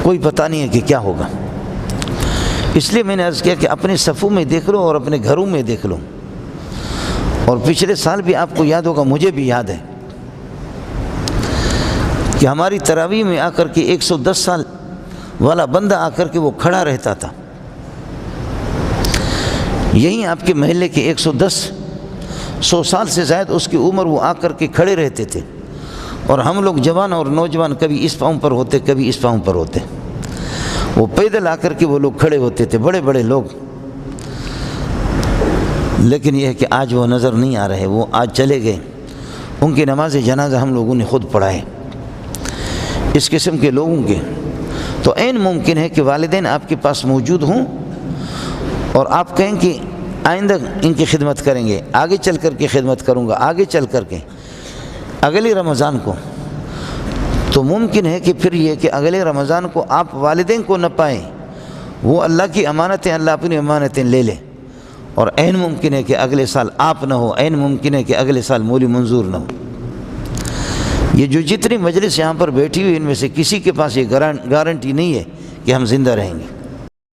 کوئی پتہ نہیں ہے کہ کیا ہوگا۔ اس لیے میں نے عرض کیا کہ اپنے صفوں میں دیکھ لو اور اپنے گھروں میں دیکھ لو۔ اور پچھلے سال بھی آپ کو یاد ہوگا، مجھے بھی یاد ہے کہ ہماری تراویح میں آ کر کے 110 سال والا بندہ آ کر کے وہ کھڑا رہتا تھا۔ یہیں آپ کے محلے کے 100 سال سے زائد اس کی عمر وہ آ کر کے کھڑے رہتے تھے، اور ہم لوگ جوان اور نوجوان کبھی اس پاؤں پر ہوتے کبھی اس پاؤں پر ہوتے، وہ پیدل آ کر کے وہ لوگ کھڑے ہوتے تھے، بڑے بڑے لوگ۔ لیکن یہ ہے کہ آج وہ نظر نہیں آ رہے، وہ آج چلے گئے۔ ان کی نماز جنازہ ہم لوگوں نے خود پڑھائے۔ اس قسم کے لوگوں کے تو عین ممکن ہے کہ والدین آپ کے پاس موجود ہوں اور آپ کہیں کہ آئندہ ان کی خدمت کریں گے، آگے چل کر کے خدمت کروں گا، آگے چل کر کے اگلے رمضان کو۔ تو ممکن ہے کہ پھر یہ کہ اگلے رمضان کو آپ والدین کو نہ پائیں، وہ اللہ کی امانتیں، اللہ اپنی امانتیں لے لیں، اور عین ممکن ہے کہ اگلے سال آپ نہ ہو، عین ممکن ہے کہ اگلے سال مولی منظور نہ ہو۔ یہ جو جتنی مجلس یہاں پر بیٹھی ہوئی ان میں سے کسی کے پاس یہ گارنٹی نہیں ہے کہ ہم زندہ رہیں گے۔